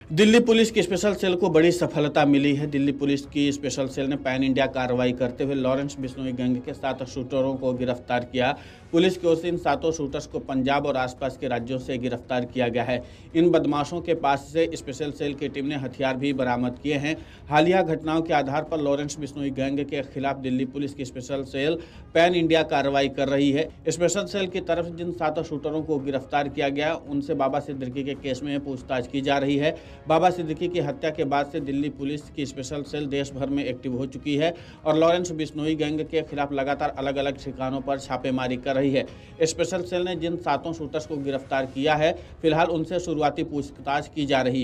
Delhi police की special cell को बड़ी सफलता मिली है। दिल्ली पुलिस की स्पेशल सेल ने पैन इंडिया कार्रवाई करते हुए लॉरेंस बिश्नोई गैंग के 7 शूटरों को गिरफ्तार किया। पुलिस की ओर से इन 7 शूटर्स को पंजाब और आसपास के राज्यों से गिरफ्तार किया गया है। इन बदमाशों के पास से स्पेशल सेल की टीम ने हथियार भी बरामद किए हैं। हालिया घटनाओं के आधार पर लॉरेंस बिश्नोई गैंग के खिलाफ दिल्ली पुलिस की स्पेशल सेल पैन इंडिया कार्रवाई कर रही है। स्पेशल सेल की तरफ से जिन 7 शूटरों को गिरफ्तार किया गया उनसे बाबा सिद्दीकी के केस में पूछताछ की जा रही है। बाबा सिद्दीकी की हत्या के बाद से दिल्ली पुलिस की स्पेशल सेल देश भर में एक्टिव हो चुकी है और लॉरेंस बिश्नोई गैंग के खिलाफ लगातार अलग अलग ठिकानों पर छापेमारी कर रही है। स्पेशल सेल ने जिन 7 शूटर्स को गिरफ्तार किया है, फिलहाल उनसे शुरुआती पूछताछ की जा रही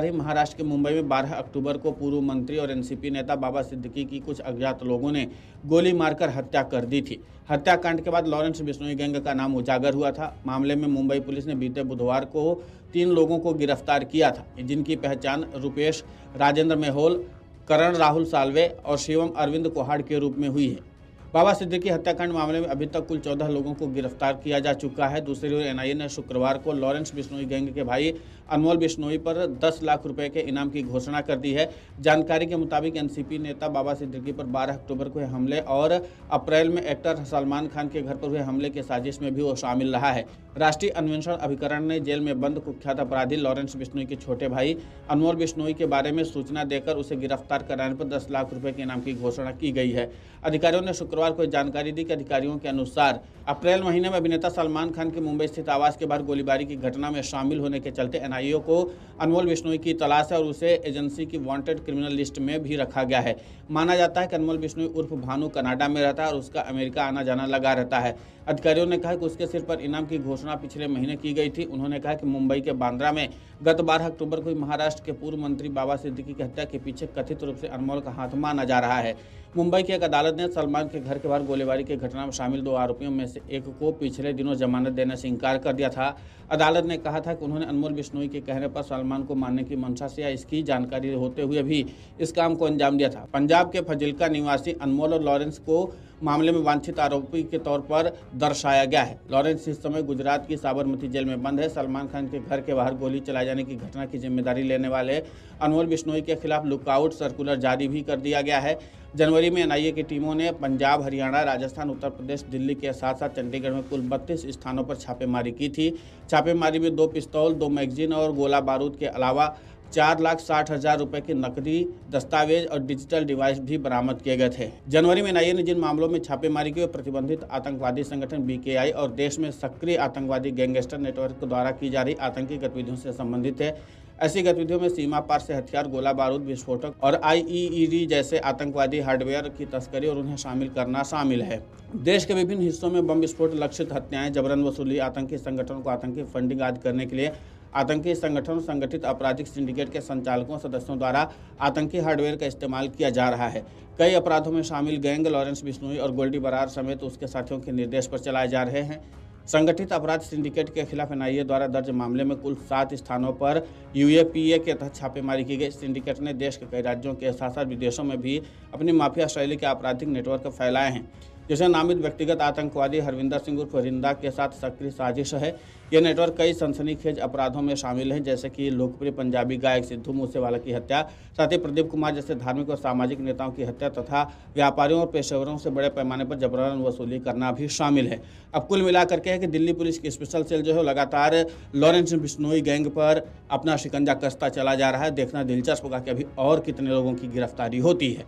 है। महाराष्ट्र के मुंबई में 12 अक्टूबर को पूर्व मंत्री और एनसीपी नेता बाबा सिद्दीकी की कुछ अज्ञात लोगों ने गोली मारकर हत्या कर दी थी। हत्याकांड के बाद लॉरेंस बिश्नोई गैंग का नाम उजागर हुआ था। मामले में मुंबई पुलिस ने बीते बुधवार को 3 लोगों को गिरफ्तार किया था, जिनकी पहचान रुपेश राजेंद्र मेहोल, करण राहुल साल्वे और शिवम अरविंद कोहाड़ के रूप में हुई है। बाबा सिद्दीकी हत्याकांड मामले में अभी तक कुल 14 लोगों को गिरफ्तार किया जा चुका है। दूसरी ओर एनआईए ने शुक्रवार को लॉरेंस बिश्नोई गैंग के भाई अनमोल बिश्नोई पर 10 लाख रुपए के इनाम की घोषणा कर दी है। जानकारी के मुताबिक एनसीपी नेता बाबा सिद्दीकी पर 12 अक्टूबर को हुए हमले और अप्रैल में एक्टर सलमान खान के घर पर हुए हमले के साजिश में भी वो शामिल रहा है। राष्ट्रीय अन्वेषण अभिकरण ने जेल में बंद कुख्यात अपराधी लॉरेंस बिश्नोई के छोटे भाई अनमोल बिश्नोई के बारे में सूचना देकर उसे गिरफ्तार कराने पर 10 लाख रुपए के इनाम की घोषणा की गई है। अधिकारियों ने शुक्रवार को जानकारी दी कि अधिकारियों के अनुसार अप्रैल महीने में अभिनेता सलमान खान के मुंबई स्थित आवास के बाहर गोलीबारी की घटना में शामिल होने के चलते एनआईए को अनमोल बिश्नोई की तलाश है और उसे एजेंसी की वांटेड क्रिमिनल लिस्ट में भी रखा गया है। माना जाता है कि अनमोल बिश्नोई उर्फ भानु कनाडा में रहता है और उसका अमेरिका आना जाना लगा रहता है। अधिकारियों ने कहा कि उसके सिर पर इनाम की घोषणा पिछले महीने की गई थी। उन्होंने कहा कि मुंबई के बांद्रा में गत 12 अक्टूबर को महाराष्ट्र के पूर्व मंत्री बाबा सिद्दीकी की हत्या के पीछे कथित रूप से अनमोल का हाथ माना जा रहा है। मुंबई की एक अदालत ने सलमान के घर के बाहर गोलीबारी की घटना में शामिल 2 आरोपियों में से एक को पिछले दिनों जमानत देने से इंकार कर दिया था। अदालत ने कहा था कि उन्होंने अनमोल बिश्नोई के कहने पर सलमान को मारने की मंशा से या इसकी जानकारी होते हुए भी इस काम को अंजाम दिया था। पंजाब के फजिल्का निवासी अनमोल और लॉरेंस को मामले में वांछित आरोपी के तौर पर दर्शाया गया है। लॉरेंस इस समय गुजरात की साबरमती जेल में बंद है। सलमान खान के घर के बाहर गोली चलाए जाने की घटना की जिम्मेदारी लेने वाले अनमोल बिश्नोई के खिलाफ लुकआउट सर्कुलर जारी भी कर दिया गया है। जनवरी में एनआईए की टीमों ने पंजाब, हरियाणा, राजस्थान, उत्तर प्रदेश, दिल्ली के साथ साथ चंडीगढ़ में कुल 32 स्थानों पर छापेमारी की थी। छापेमारी में 2 पिस्तौल, 2 मैगजीन और गोला बारूद के अलावा 4,60,000 रुपए की नकदी, दस्तावेज और डिजिटल डिवाइस भी बरामद किए गए थे। जनवरी में एनआईए ने जिन मामलों में छापेमारी की वे प्रतिबंधित आतंकवादी संगठन बीकेआई और देश में सक्रिय आतंकवादी गैंगस्टर नेटवर्क द्वारा की जा रही आतंकी गतिविधियों से संबंधित है। ऐसी गतिविधियों में सीमा पार से हथियार, गोला बारूद, विस्फोटक और आईईडी जैसे आतंकवादी हार्डवेयर की तस्करी और उन्हें शामिल करना शामिल है। देश के विभिन्न हिस्सों में बम विस्फोट, लक्षित हत्याएं, जबरन वसूली, आतंकी संगठनों को आतंकी फंडिंग आदि करने के लिए आतंकी संगठनों, संगठित आपराधिक सिंडिकेट के संचालकों सदस्यों द्वारा आतंकी हार्डवेयर का इस्तेमाल किया जा रहा है। कई अपराधों में शामिल गैंग लॉरेंस बिश्नोई और गोल्डी बरार समेत उसके साथियों के निर्देश पर चलाए जा रहे हैं। संगठित अपराध सिंडिकेट के खिलाफ एनआईए द्वारा दर्ज मामले में कुल 7 स्थानों पर यूएपीए के तहत छापेमारी की गई। सिंडिकेट ने देश के कई राज्यों के साथ साथ विदेशों में भी अपनी माफिया शैली के आपराधिक नेटवर्क फैलाए हैं, जिसे नामित व्यक्तिगत आतंकवादी हरविंदर सिंह उर्फ रिंदा के साथ सक्रिय साजिश है। यह नेटवर्क कई सनसनीखेज अपराधों में शामिल है, जैसे कि लोकप्रिय पंजाबी गायक सिद्धू मूसेवाला की हत्या, साथ ही प्रदीप कुमार जैसे धार्मिक और सामाजिक नेताओं की हत्या तथा व्यापारियों और पेशेवरों से बड़े पैमाने पर जबरन वसूली करना भी शामिल है। अब कुल मिलाकर के है कि दिल्ली पुलिस की स्पेशल सेल जो है लगातार लॉरेंस बिश्नोई गैंग पर अपना शिकंजा कसता चला जा रहा है। देखना दिलचस्प होगा कि अभी और कितने लोगों की गिरफ्तारी होती है।